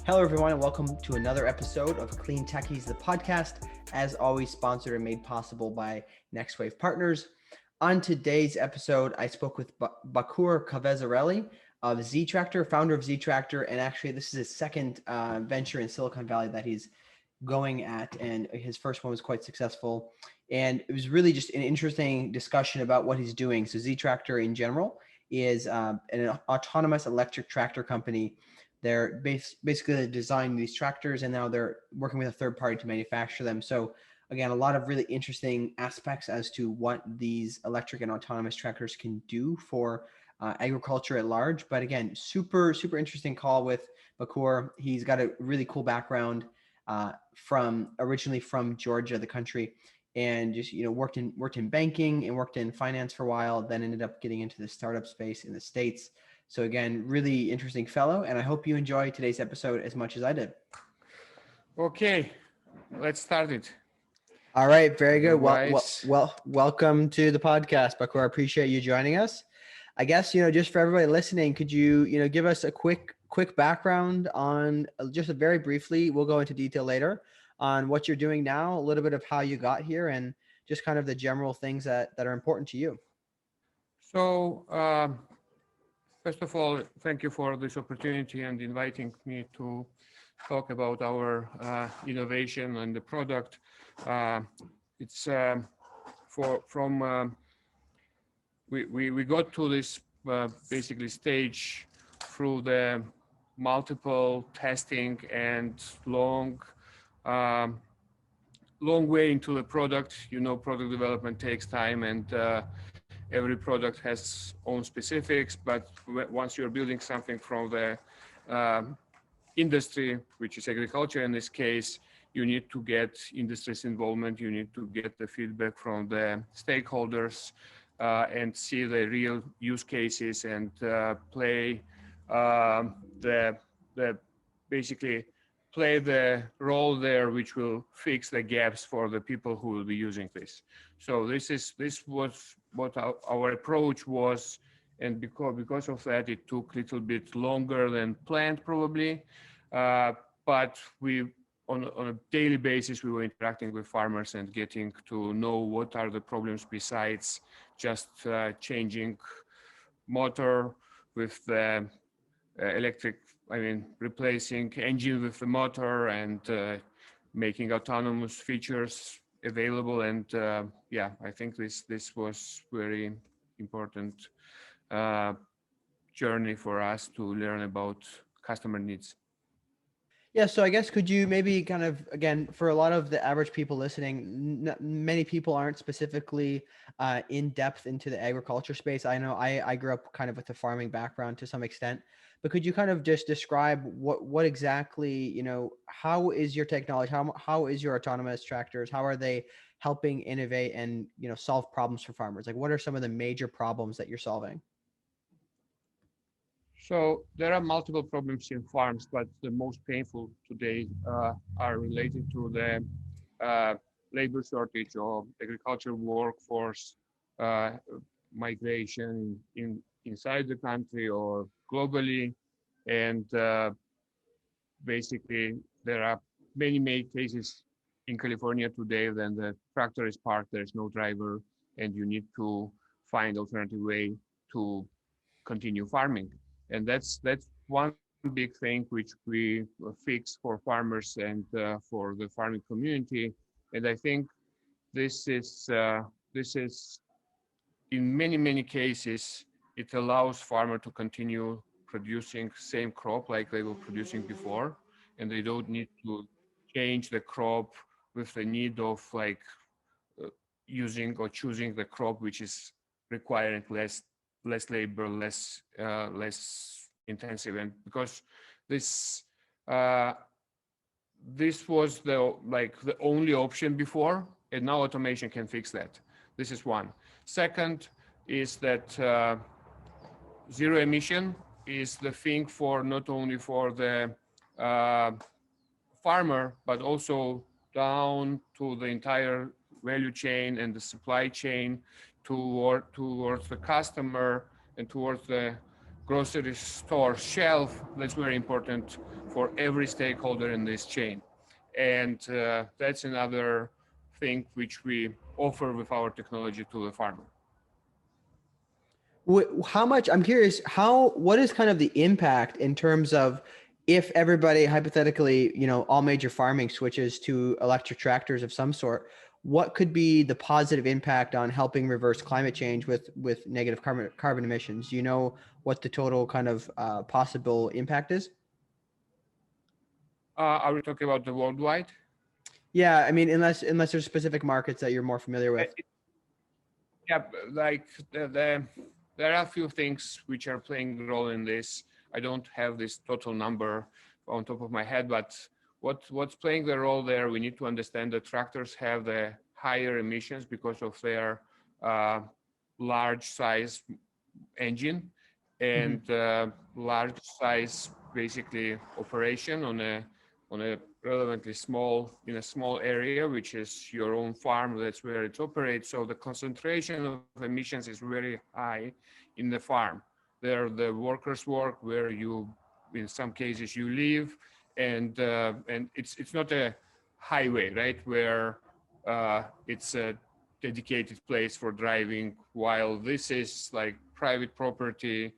Hello, everyone, and welcome to another episode of CleanTechies, the podcast, as always sponsored and made possible by Next Wave Partners. On today's episode, I spoke with Bakur Kvezereli of ZTractor, founder of ZTractor, and actually this is his second venture in Silicon Valley that he's going at, and his first one was quite successful. And it was really just an interesting discussion about what he's doing. So ZTractor in general is an autonomous electric tractor company. They're basically designing these tractors, and now they're working with a third party to manufacture them. So again, a lot of really interesting aspects as to what these electric and autonomous tractors can do for agriculture at large. But again, super interesting call with Bakur. He's got a really cool background originally from Georgia, the country, and just worked in banking and worked in finance for a while. Then ended up getting into the startup space in the States. So again, really interesting fellow, and I hope you enjoy today's episode as much as I did. Okay, let's start it. All right, very good. Well, welcome to the podcast, Bakur. I appreciate you joining us. I guess, just for everybody listening, could you, give us a quick background on just very briefly, we'll go into detail later, on what you're doing now, a little bit of how you got here, and just kind of the general things that are important to you. So, first of all, thank you for this opportunity and inviting me to talk about our innovation and the product. It's we got to this basically stage through the multiple testing and long way into the product. Product development takes time, and every product has own specifics, but once you're building something from the industry, which is agriculture in this case, you need to get industry's involvement, you need to get the feedback from the stakeholders and see the real use cases and basically play the role there, which will fix the gaps for the people who will be using this. So this was what our approach was, and because of that, it took a little bit longer than planned, probably. But on a daily basis, we were interacting with farmers and getting to know what are the problems besides just changing motor with the electric. Replacing engine with the motor and making autonomous features available. And I think this was very important journey for us to learn about customer needs. Yeah, so I guess could you maybe kind of, again, for a lot of the average people listening, many people aren't specifically in depth into the agriculture space. I know I grew up kind of with a farming background to some extent, but could you kind of just describe what exactly, how is your technology, how is your autonomous tractors, how are they helping innovate and, solve problems for farmers? Like, what are some of the major problems that you're solving? So there are multiple problems in farms, but the most painful today are related to the labor shortage or agricultural workforce migration inside the country or globally. And basically, there are many cases in California today when the tractor is parked, there's no driver, and you need to find alternative way to continue farming. And that's one big thing which we fix for farmers and for the farming community. And I think this is in many cases, it allows farmer to continue producing same crop like they were producing before, and they don't need to change the crop with the need of using or choosing the crop which is requiring less labor, less intensive. And because this was the only option before, and now automation can fix that. This is one. Second is that zero emission is the thing for not only for the farmer, but also down to the entire value chain and the supply chain towards the customer and towards the grocery store shelf. That's very important for every stakeholder in this chain. And that's another thing which we offer with our technology to the farmer. How much, I'm curious, what is kind of the impact in terms of if everybody hypothetically, all major farming switches to electric tractors of some sort, what could be the positive impact on helping reverse climate change with negative carbon emissions? Do you know what the total kind of possible impact is? Are we talking about the worldwide? Yeah, I mean, unless there's specific markets that you're more familiar with. Yeah, like there are a few things which are playing a role in this. I don't have this total number on top of my head, but what's playing the role there, we need to understand that tractors have the higher emissions because of their large size engine and large size basically operation on a relevantly in a small area, which is your own farm. That's where it operates. So the concentration of emissions is very high in the farm. There the workers work where in some cases you live, and it's not a highway, right, where it's a dedicated place for driving, while this is like private property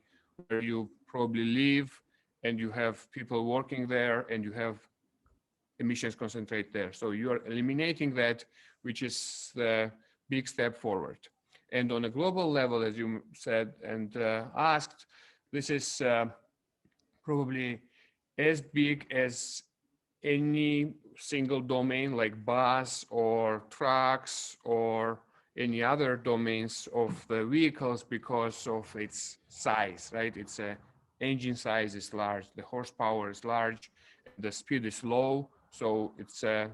where you probably live and you have people working there and you have emissions concentrate there. So you are eliminating that, which is the big step forward. And on a global level, as you said and asked, this is probably as big as any single domain like bus or trucks or any other domains of the vehicles because of its size, right? It's a engine size is large, the horsepower is large, the speed is low, so it's the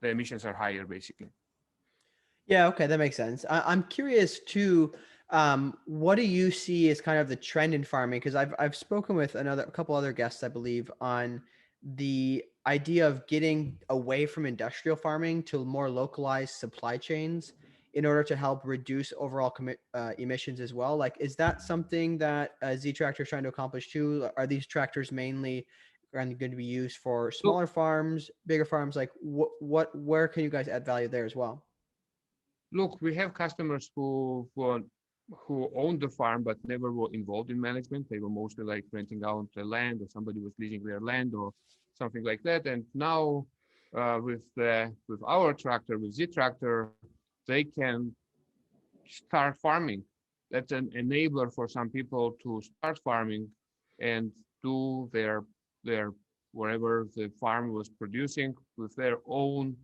emissions are higher basically. Yeah, okay, that makes sense. I'm curious too. What do you see as kind of the trend in farming? Because I've spoken with a couple other guests, I believe, on the idea of getting away from industrial farming to more localized supply chains in order to help reduce overall emissions as well. Like, is that something that ZTractor is trying to accomplish too? Are these tractors mainly going to be used for smaller farms, bigger farms? Like, where can you guys add value there as well? Look, we have customers who owned the farm but never were involved in management. They were mostly like renting out the land, or somebody was leasing their land or something like that. And now with our tractor, with ZTractor, they can start farming. That's an enabler for some people to start farming and do their wherever the farm was producing with their own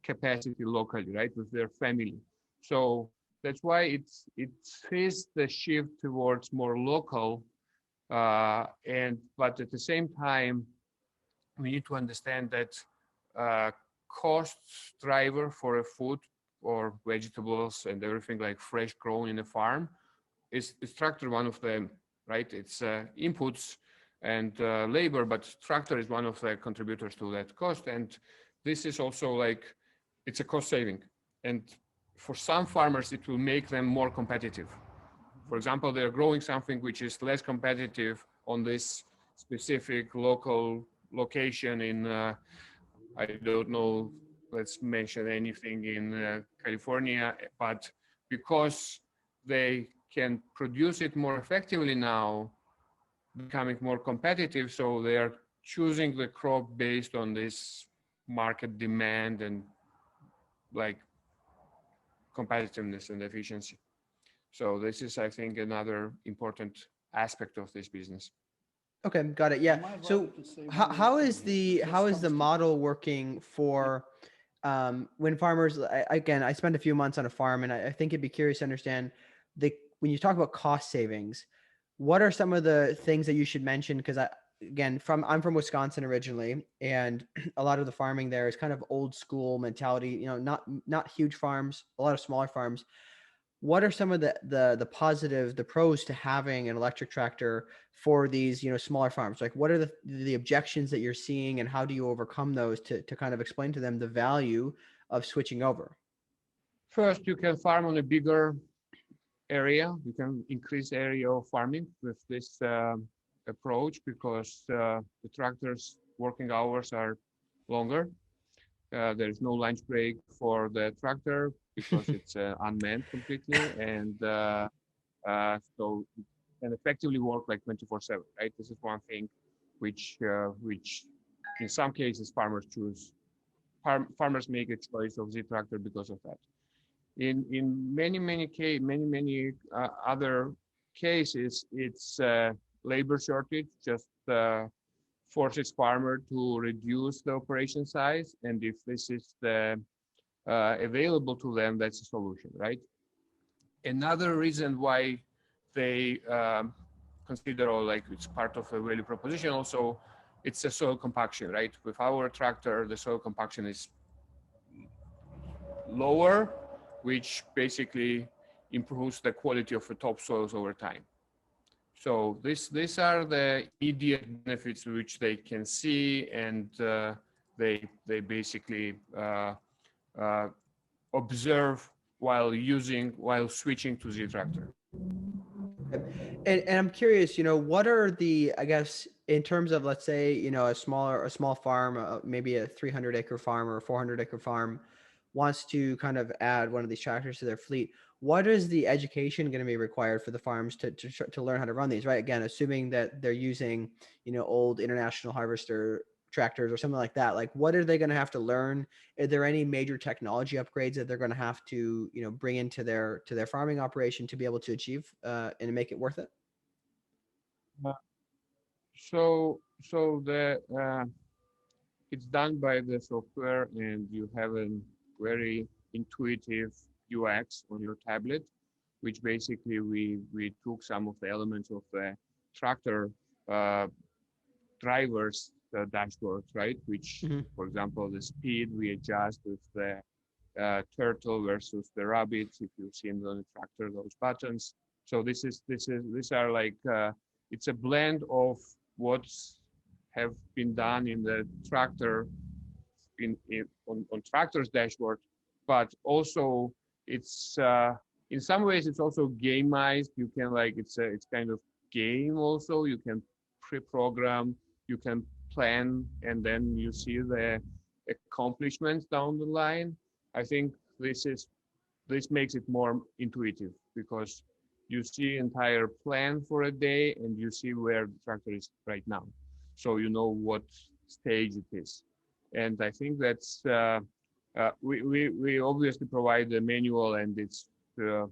capacity locally, right, with their family. So that's why it is the shift towards more local, but at the same time, we need to understand that cost driver for a food or vegetables and everything like fresh grown in a farm is tractor one of them, right? It's inputs and labor, but tractor is one of the contributors to that cost. And this is also like, it's a cost saving. And for some farmers, it will make them more competitive. For example, they're growing something which is less competitive on this specific local location in, I don't know, let's mention anything in California, but because they can produce it more effectively now, becoming more competitive, so they are choosing the crop based on this market demand and like competitiveness and efficiency. So this is, I think, another important aspect of this business. Okay, got it. Yeah. So how is the model working for when farmers, again, I spent a few months on a farm, and I think it'd be curious to understand when you talk about cost savings, what are some of the things that you should mention? Because I'm from Wisconsin originally, and a lot of the farming there is kind of old school mentality, not huge farms, a lot of smaller farms. What are some of the pros to having an electric tractor for these, smaller farms? Like, what are the objections that you're seeing, and how do you overcome those to kind of explain to them the value of switching over? First, you can farm on a bigger area. You can increase area of farming with this approach, because the tractors working hours are longer. There's no lunch break for the tractor because it's unmanned completely, and so it can effectively work like 24/7. Right? This is one thing which in some cases farmers choose. Farmers make a choice of ZTractor because of that. In many other cases, it's labor shortage. Just forces farmer to reduce the operation size, and if this is the available to them, that's a solution, right? Another reason why they consider, or like it's part of a value proposition also, it's a soil compaction, right? With our tractor, the soil compaction is lower, which basically improves the quality of the topsoils over time. So these are the immediate benefits which they can see, and they basically observe while switching to ZTractor. And I'm curious, what are the, I guess, in terms of, let's say, a small farm, maybe a 300-acre farm or a 400-acre farm wants to kind of add one of these tractors to their fleet. What is the education going to be required for the farms to learn how to run these, right? Again, assuming that they're using, old International Harvester tractors or something like that. Like, what are they going to have to learn? Are there any major technology upgrades that they're going to have to, bring into their farming operation to be able to achieve and make it worth it? Uh, so the it's done by the software, and you have a very intuitive UX on your tablet, which basically we took some of the elements of the tractor uh, drivers dashboard, right? Which, Mm-hmm. for example, the speed we adjust with the turtle versus the rabbit. If you've seen on the tractor, those buttons. So these are like it's a blend of what's have been done in the tractor on tractor's dashboard, but also it's in some ways it's also gamized. You can like it's kind of game also. You can pre-program, you can plan, and then you see the accomplishments down the line. I think this makes it more intuitive because you see entire plan for a day and you see where the tractor is right now, so you know what stage it is. And I think that's we obviously provide the manual, and it's uh,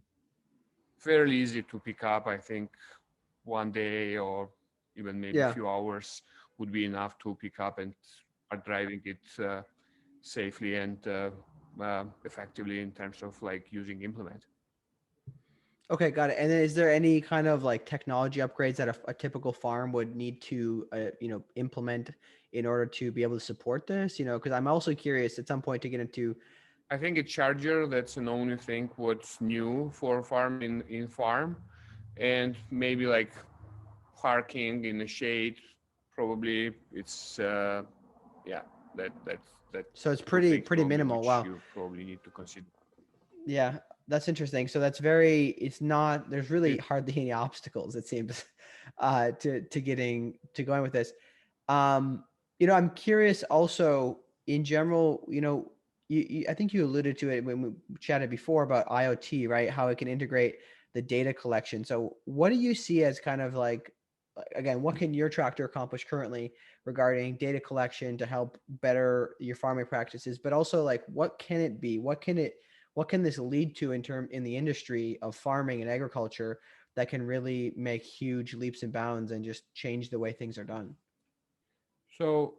fairly easy to pick up. I think one day or even maybe a Yeah. few hours would be enough to pick up and start driving it safely and effectively in terms of like using implement. Okay, got it. And then is there any kind of like technology upgrades that a typical farm would need to, implement in order to be able to support this? Because I'm also curious at some point to get into. I think a charger, that's an only thing what's new for farm in farm, and maybe like parking in the shade. Probably it's yeah, that's So it's two pretty things pretty probably minimal. which Wow. you probably need to consider. Yeah, that's interesting. So that's very. It's not. There's really It, hardly any obstacles. It seems, to getting to going with this. I'm curious also in general, I think you alluded to it when we chatted before about IoT, right? How it can integrate the data collection. So what do you see as kind of like, again, what can your tractor accomplish currently regarding data collection to help better your farming practices, but also like, what can it be? What can this lead to in the industry of farming and agriculture that can really make huge leaps and bounds and just change the way things are done? so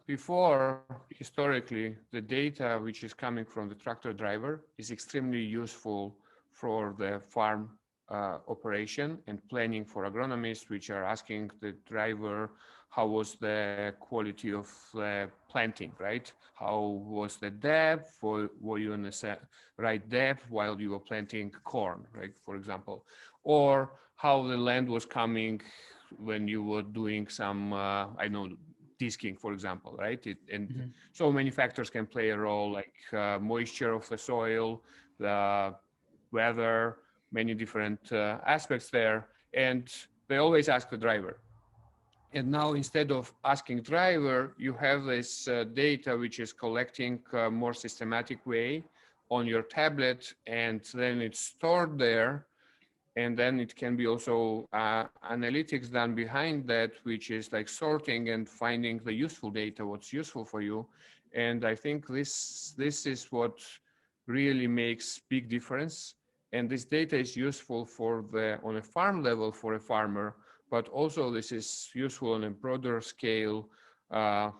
before, historically, the data which is coming from the tractor driver is extremely useful for the farm operation and planning for agronomists, which are asking the driver how was the quality of the planting, right? How was the depth? Were you on the right depth while you were planting corn, right? For example, or how the land was coming when you were doing some, I know, disking, for example, right? And Mhm. so many factors can play a role, like moisture of the soil, the weather, many different aspects there. And they always ask the driver. And now instead of asking driver, you have this data which is collecting more systematic way on your tablet, and then it's stored there. And then it can be also analytics done behind that, which is like sorting and finding the useful data, what's useful for you. And I think this is what really makes big difference. And this data is useful for the on a farm level for a farmer, but also this is useful on a broader scale uh,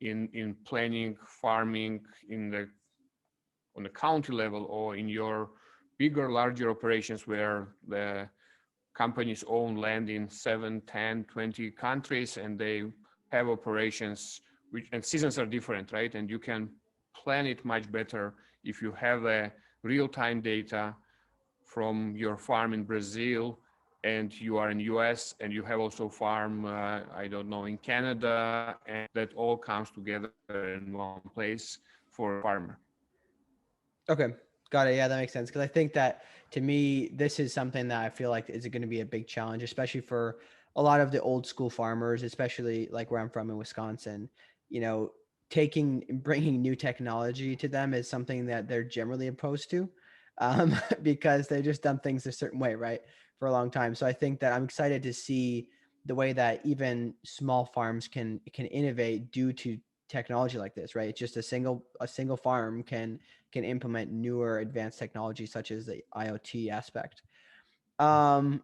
in planning, farming, in the on the county level or in your bigger, larger operations where the companies own land in 7, 10, 20 countries, and they have operations which, and seasons are different, right? And you can plan it much better if you have a real-time data from your farm in Brazil and you are in US and you have also farm, I don't know, in Canada, and that all comes together in one place for a farmer. Okay, got it. Yeah, that makes sense. Because I think that to me, this is something that I feel like is going to be a big challenge, especially for a lot of the old school farmers, especially like where I'm from in Wisconsin. You know, taking bringing new technology to them is something that they're generally opposed to, because they've just done things a certain way, right, for a long time. So I think that I'm excited to see the way that even small farms can innovate due to technology like this, right? It's just a single farm can implement newer advanced technology such as the IoT aspect. Um,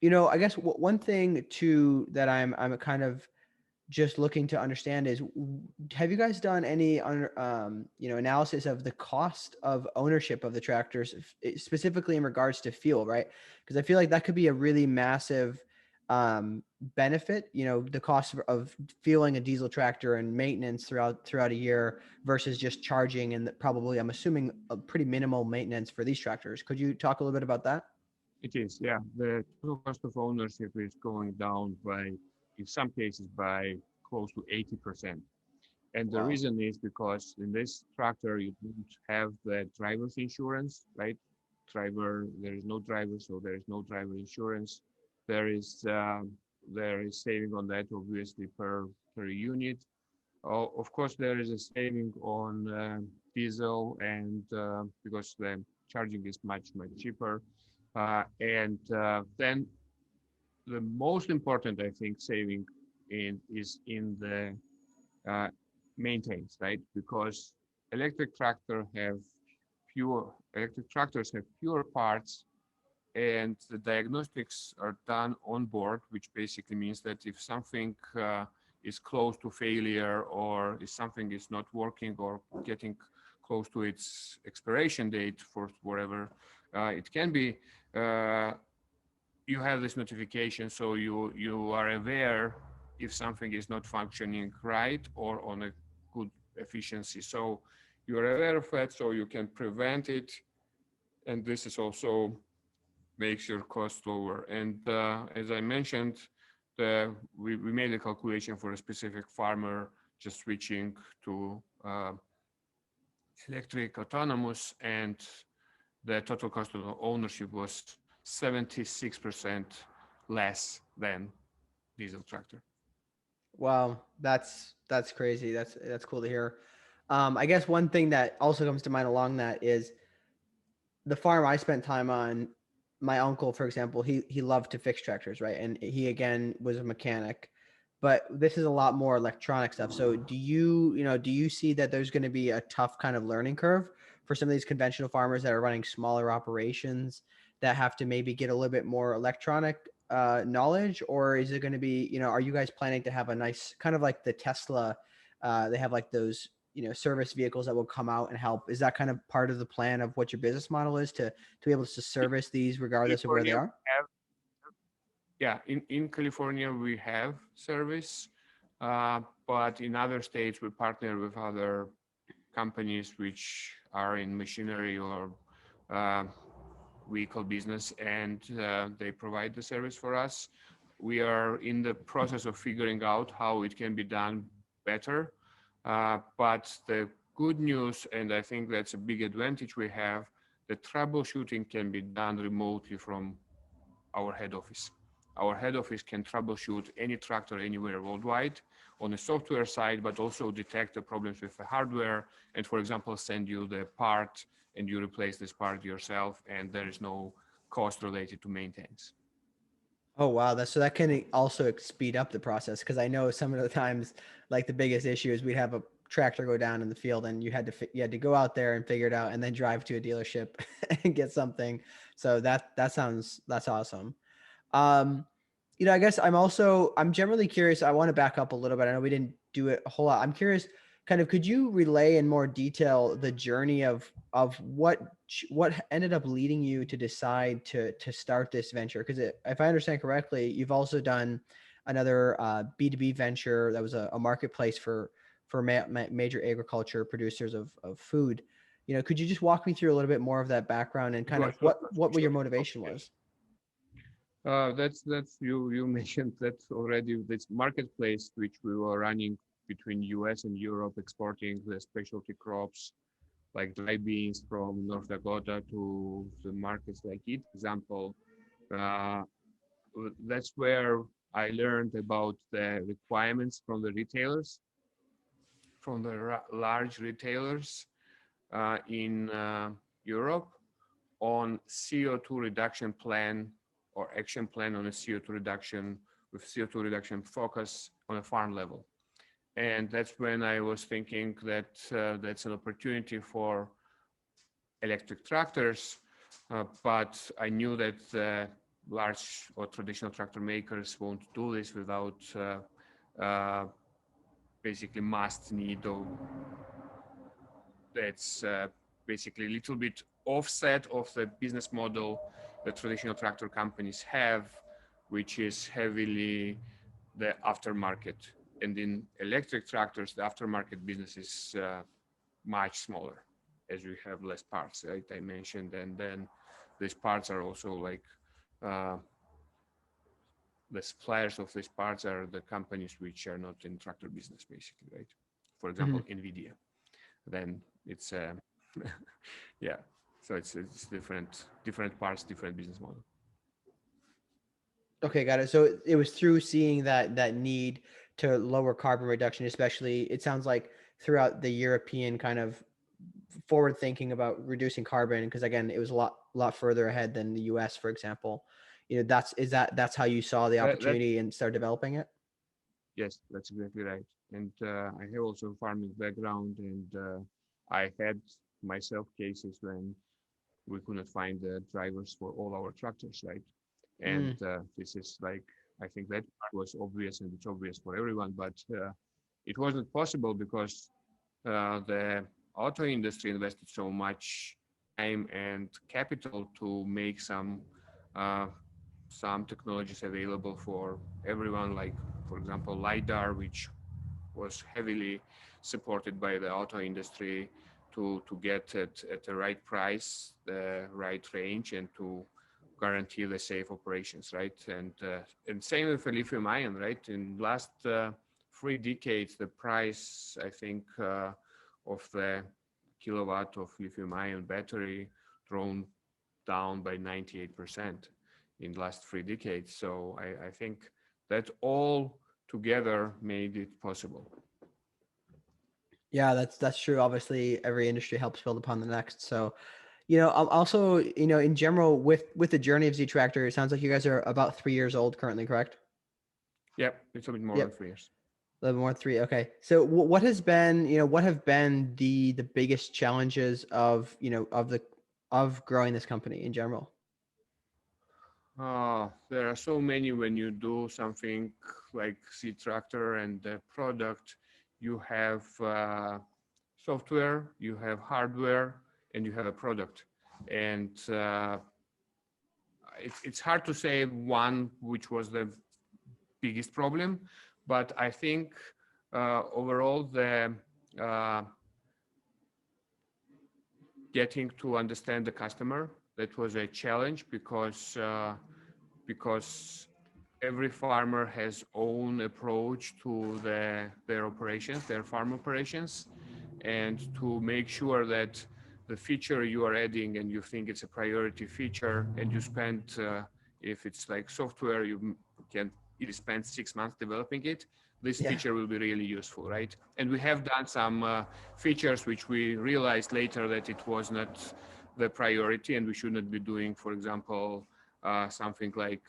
I guess one thing too that I'm kind of just looking to understand is, have you guys done any analysis of the cost of ownership of the tractors, specifically in regards to fuel, right? Because I feel like that could be a really massive benefit, the cost of fueling a diesel tractor and maintenance throughout a year versus just charging, and probably, I'm assuming, a pretty minimal maintenance for these tractors. Could you talk a little bit about that? It is, yeah. The total cost of ownership is going down by, in some cases, by close to 80%. And the Wow. reason is because in this tractor, you don't have the driver's insurance, right? There is no driver, so there is no driver insurance. There is saving on that, obviously, per unit. Of course, there is a saving on diesel, and because the charging is much cheaper. And then the most important, I think, saving is in the uh, maintenance, right? Because electric tractor have electric tractors have fewer parts, and the diagnostics are done on board, which basically means that if something is close to failure, or if something is not working or getting close to its expiration date for whatever it can be, uh, you have this notification, so you are aware if something is not functioning right or on a good efficiency. So you are aware of that, so you can prevent it, and this is also makes your cost lower. And as I mentioned, we made a calculation for a specific farmer just switching to electric autonomous, and the total cost of ownership was 76% less than diesel tractor. Wow, that's crazy. That's cool to hear. I guess one thing that also comes to mind along that is the farm I spent time on. My uncle, for example, he loved to fix tractors, right? And he again was a mechanic, but this is a lot more electronic stuff. So do you see that there's going to be a tough kind of learning curve for some of these conventional farmers that are running smaller operations that have to maybe get a little bit more electronic knowledge? Or is it going to be, are you guys planning to have a nice kind of like the Tesla? They have like those service vehicles that will come out and help. Is that kind of part of the plan of what your business model is, to be able to service these regardless of where they California, are? have, yeah, in California we have service, but in other states we partner with other companies which are in machinery or uh, vehicle business, and they provide the service for us. We are in the process of figuring out how it can be done better. But the good news, and I think that's a big advantage we have, the troubleshooting can be done remotely from our head office. our head office can troubleshoot any tractor anywhere worldwide on the software side, but also detect the problems with the hardware and, for example, send you the part and you replace this part yourself, and there is no cost related to maintenance. Oh wow, that so that can also speed up the process because I know some of the times, like the biggest issue is we'd have a tractor go down in the field and you had to go out there and figure it out and then drive to a dealership and get something. So that's awesome. Um, I guess I'm generally curious. I want to back up a little bit. I know we didn't do it a whole lot. I'm curious, kind of, could you relay in more detail the journey of what ended up leading you to decide to start this venture? Because if I understand correctly, you've also done another B2B venture that was a marketplace for major agriculture producers of food. Could you just walk me through a little bit more of that background and kind Sure, of sure, what sure. your motivation Yes. was? That's you mentioned that already. This marketplace which we were running between US and Europe, exporting the specialty crops like dry beans from North Dakota to the markets like it. Example, uh, that's where I learned about the requirements from the retailers, from the large retailers in Europe on CO2 reduction plan or action plan on a CO2 reduction with CO2 reduction focus on a farm level. And that's when I was thinking that that's an opportunity for electric tractors, but I knew that large or traditional tractor makers won't do this without basically must need of that's basically a little bit offset of the business model that traditional tractor companies have, which is heavily the aftermarket. And in electric tractors, the aftermarket business is much smaller as we have less parts, right? I mentioned, and then these parts are also like uh, the suppliers of these parts are the companies which are not in tractor business, basically, right? For example, Mhm. NVIDIA. Then it's yeah. So it's different parts, different business model. Okay, got it. So it was through seeing that need to lower carbon reduction, especially it sounds like throughout the European kind of forward thinking about reducing carbon, because again, it was a lot further ahead than the US, for example. That's how you saw the That opportunity and start developing it? yes, that's exactly right. And I have also farming background, and I had myself cases when we couldn't find the drivers for all our tractors, right? And Mm, this is like I think that part was obvious, and it's obvious for everyone, but it wasn't possible because the auto industry invested so much time and capital to make uh, some technologies available for everyone, like for example LiDAR, which was heavily supported by the auto industry to get it at the right price, the right range, and to guarantee the safe operations, right? And same with the lithium ion, right? In last 3 decades, the price I think of the kilowatt of lithium ion battery drawn down by 98% in the last 3 decades. So I think that all together made it possible. yeah, that's true. Obviously, every industry helps build upon the next. So, also, in general, with the journey of ZTractor, it sounds like you guys are about 3 years old currently, correct? Yep, it's a bit more than Yep. 3 years. A little more three. Okay. So what have been the biggest challenges of growing this company in general? There are so many when you do something like ZTractor and the product, you have software, you have hardware, and you have a product. And it's hard to say one which was the biggest problem, but I think overall the uh, getting to understand the customer, that was a challenge because every farmer has own approach to their operations, their farm operations, and to make sure that the feature you are adding and you think it's a priority feature and you spend If it's like software, you can easily spend 6 months developing it. This Yeah. feature will be really useful, right? And we have done some features which we realized later that it was not the priority, and we should not be doing, for example, something like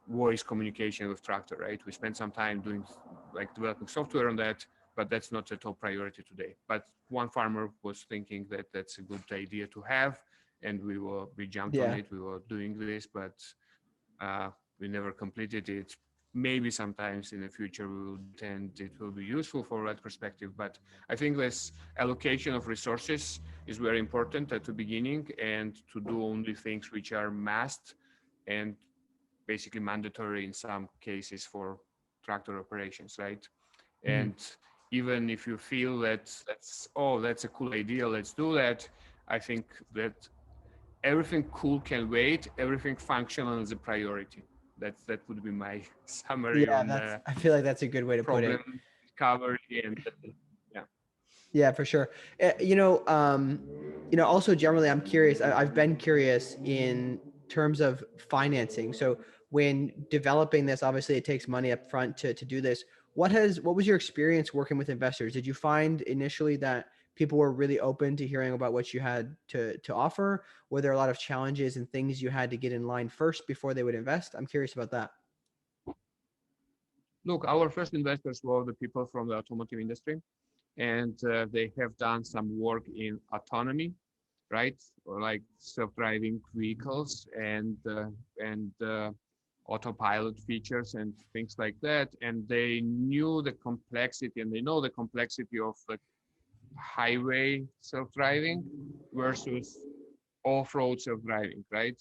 voice communication with tractor, right? We spent some time doing like developing software on that, but that's not a top priority today. But one farmer was thinking that that's a good idea to have, and we jumped on Yeah. it. We were doing this, but we never completed it. Maybe sometimes in the future we will, and it will be useful for that perspective. But I think this allocation of resources is very important at the beginning, and to do only things which are must and basically mandatory in some cases for tractor operations, right? Mhm. And even if you feel that that's a cool idea, let's do that. I think that everything cool can wait. Everything functional is a priority. That would be my summary Yeah, on that's, I feel like that's a good way to put it. problem discovery and yeah. Yeah, for sure. Also generally, I'm curious. I've been curious in terms of financing. So when developing this, obviously it takes money up front to do this. What was your experience working with investors? Did you find initially that people were really open to hearing about what you had to offer? Were there a lot of challenges and things you had to get in line first before they would invest? I'm curious about that. Look, our first investors were the people from the automotive industry, and they have done some work in autonomy, right? Or like self-driving vehicles and autopilot features and things like that. And they knew the complexity, and they know the complexity of the highway self-driving versus off-road self-driving, right?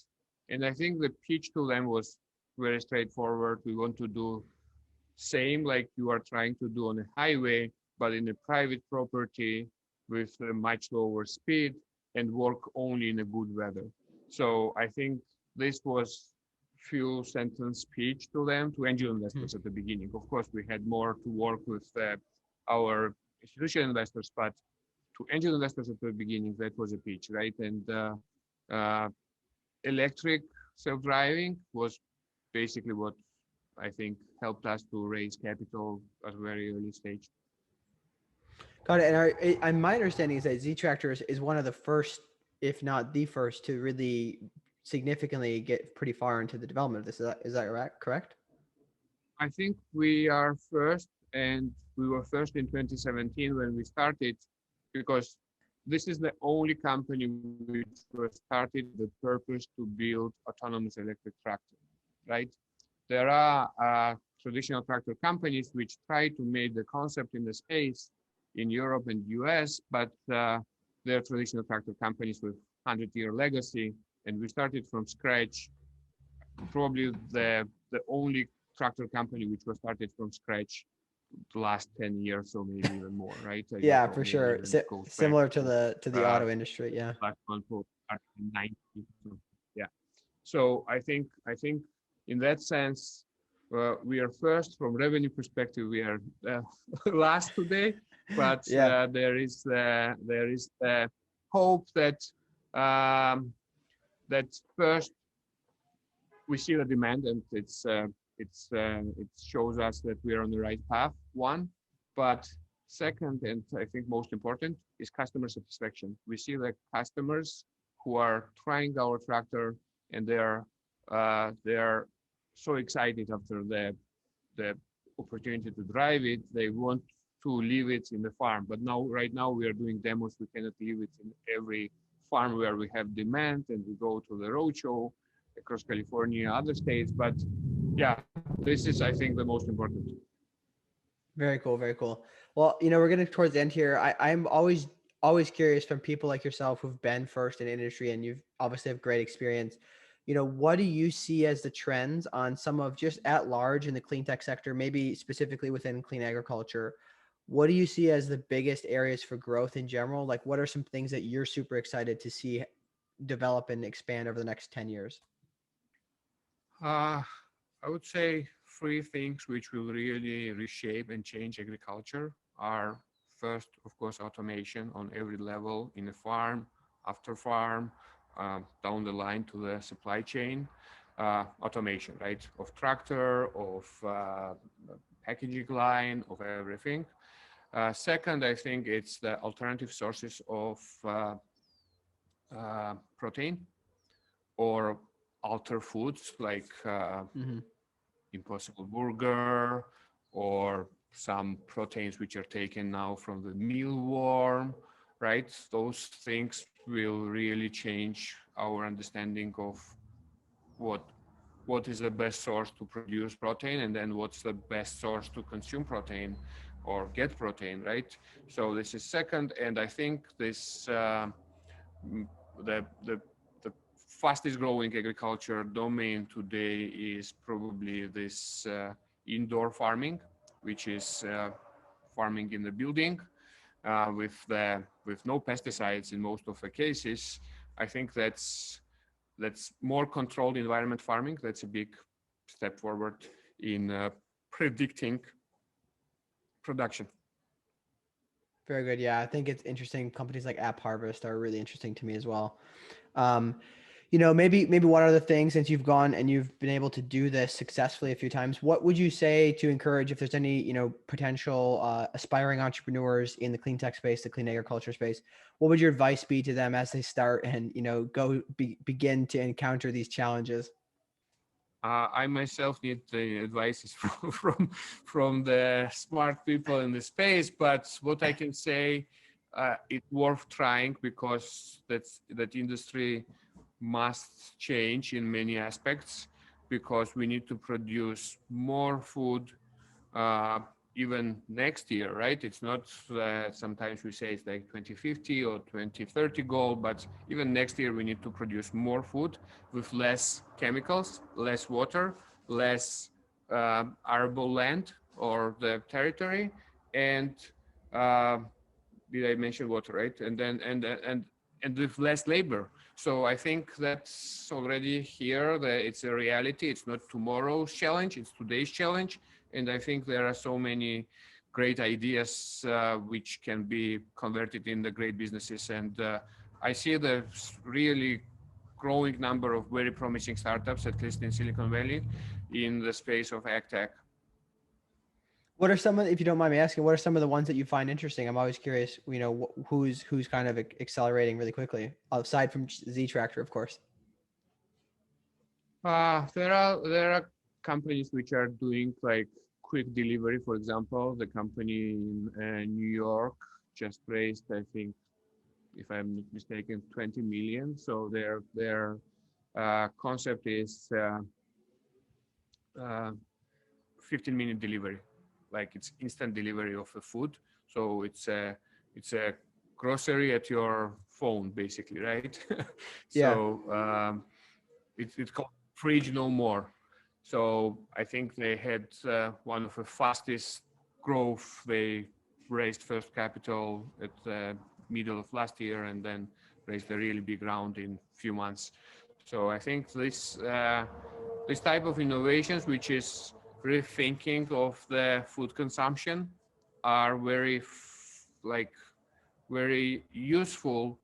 And I think the pitch to them was very straightforward. We want to do same like you are trying to do on a highway, but in a private property with a much lower speed and work only in a good weather. So I think this was few sentence speech to them, to angel Hmm. investors at the beginning. Of course, we had more to work with our institutional investors, but to angel investors at the beginning, that was a pitch, right? And uh, electric self-driving was basically what I think helped us to raise capital at a very early stage. Got it. And my understanding is that ZTractor is one of the first, if not the first, to really significantly get pretty far into the development of this. Is that correct? I think we are first, and we were first in 2017 when we started, because this is the only company which was started with the purpose to build autonomous electric tractor, right? There are traditional tractor companies which try to make the concept in the space in Europe and US, but they're traditional tractor companies with 100-year legacy, and we started from scratch. Probably the only tractor company which was started from scratch the last 10 years or maybe even more, right? Yeah, Or for maybe sure. even it goes back Similar to to the uh, auto industry. Yeah. last one for started in 90. Yeah. So I think in that sense, we are first from revenue perspective. We are last today, but Yeah. there is the hope that that first we see the demand, and it shows us that we are on the right path. One, but second, and I think most important, is customer satisfaction. We see that customers who are trying our tractor, and they are so excited after the opportunity to drive it. They want to leave it in the farm. But now, right now, we are doing demos. We cannot leave it in every farm where we have demand, and we go to the roadshow across California, other states. But yeah, this is, I think, the most important. Very cool. Very cool. Well, we're getting towards the end here. I'm always curious from people like yourself who've been first in industry and you've obviously have great experience. What do you see as the trends on some of just at large in the clean tech sector, maybe specifically within clean agriculture? What do you see as the biggest areas for growth in general? Like, what are some things that you're super excited to see develop and expand over the next 10 years? Uh, I would say three things which will really reshape and change agriculture are first, of course, automation on every level in the farm, after farm, down the line to the supply chain. automation, right? Of tractor, of packaging line, of everything. Second, I think it's the alternative sources of protein or alter foods like Hmm. Impossible Burger or some proteins which are taken now from the mealworm, right? Those things will really change our understanding of what what is the best source to produce protein and then what's the best source to consume protein or get protein, right? So this is second, and I think this mm, the the fastest growing agriculture domain today is probably this indoor farming, which is farming in the building with no pesticides in most of the cases. I think that's more controlled environment farming. That's a big step forward in predicting production. Very good. Yeah, I think it's interesting. Companies like App Harvest are really interesting to me as well. Um, maybe one other thing, since you've gone and you've been able to do this successfully a few times, what would you say to encourage if there's any, potential aspiring entrepreneurs in the clean tech space, the clean agriculture space? What would your advice be to them as they start and, begin to encounter these challenges? I myself need the advices from the smart people in the space, but what I can say, it's worth trying because that industry must change in many aspects because we need to produce more food uh, even next year, right? It's not sometimes we say it's like 2050 or 2030 goal, but even next year we need to produce more food with less chemicals, less water, less arable land or the territory, and uh, did I mention water, right? And then and with less labor. So I think that's already here. It's a reality. It's not tomorrow's challenge. It's today's challenge. And I think there are so many great ideas which can be converted in the great businesses. And I see the really growing number of very promising startups, at least in Silicon Valley, in the space of AgTech. What are some of, if you don't mind me asking, what are some of the ones that you find interesting? I'm always curious, who's kind of accelerating really quickly, aside from ZTractor, of course. There are companies which are doing like quick delivery. For example, the company in New York just raised, I think, if I'm not mistaken, 20 million. So their concept is 15-minute delivery, like it's instant delivery of the food. So it's a grocery at your phone, basically, right? Yeah. So it's called Fridge No More. So I think they had one of the fastest growth. They raised first capital at the middle of last year and then raised a really big round in few months. So I think this type of innovations, which is rethinking of the food consumption, are like very useful,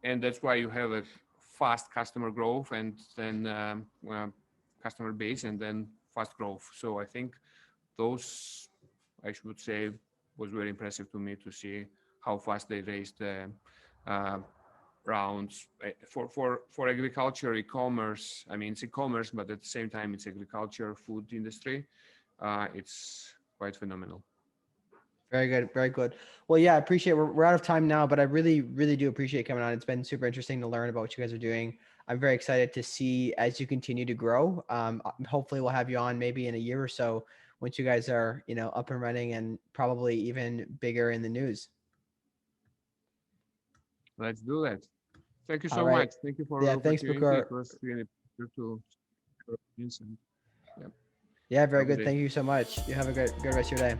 and that's why you have a fast customer growth and then customer base and then fast growth. So I think those, I should say, was very impressive to me to see how fast they raised uh, rounds for agriculture, e-commerce. I mean, it's e-commerce, but at the same time, it's agriculture, food industry. It's quite phenomenal. Very good. Very good. Well, yeah, I appreciate we're out of time now, but I really, really do appreciate coming on. It's been super interesting to learn about what you guys are doing. I'm very excited to see as you continue to grow. Hopefully we'll have you on maybe in a year or so once you guys are, up and running and probably even bigger in the news. Let's do that. Thank you All so right. much. Thank you for the Yeah. Thanks, opportunity. Bakur. It was really a pleasure to listen. Yeah. Yeah. Very Have a good good. day. Thank you so much. You have a good rest of your day.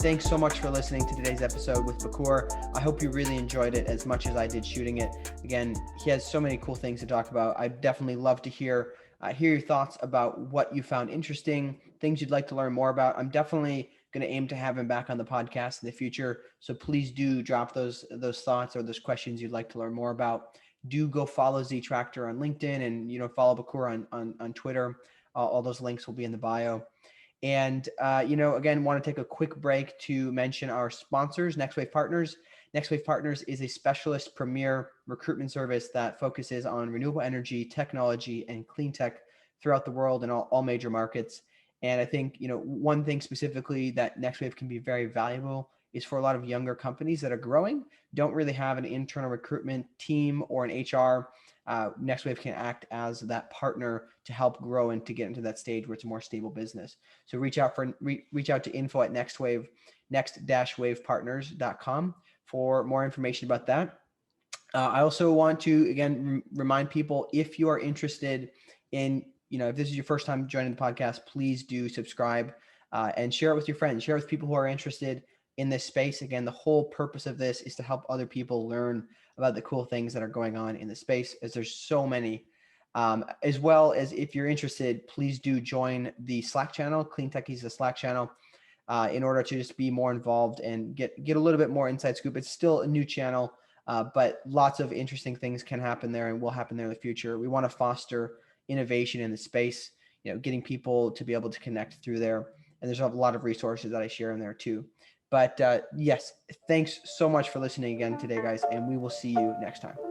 Thanks so much for listening to today's episode with Bakur. I hope you really enjoyed it as much as I did shooting it. Again, he has so many cool things to talk about. I'd definitely love to hear your thoughts about what you found interesting, things you'd like to learn more about. I'm definitely going to aim to have him back on the podcast in the future. So please do drop those thoughts or those questions you'd like to learn more about. do go follow ZTractor on LinkedIn, and follow Bakur on Twitter. All those links will be in the bio. And again, want to take a quick break to mention our sponsors, Next Wave Partners. Next Wave Partners is a specialist premier recruitment service that focuses on renewable energy, technology, and clean tech throughout the world in all major markets. And I think, one thing specifically that Next Wave can be very valuable is for a lot of younger companies that are growing, don't really have an internal recruitment team or an HR. Next Wave can act as that partner to help grow and to get into that stage where it's a more stable business. So reach out to info@nextwave, next-wavepartners.com for more information about that. I also want to, again, remind people, if you are interested in, if this is your first time joining the podcast, please do subscribe and share it with your friends, share it with people who are interested in this space. Again, the whole purpose of this is to help other people learn about the cool things that are going on in the space, as there's so many. As well as, if you're interested, please do join the Slack channel. CleanTechies, the Slack channel, in order to just be more involved and get a little bit more inside scoop. It's still a new channel, but lots of interesting things can happen there and will happen there in the future. We want to foster innovation in the space, getting people to be able to connect through there. And there's a lot of resources that I share in there too. But yes, thanks so much for listening again today, guys, and we will see you next time.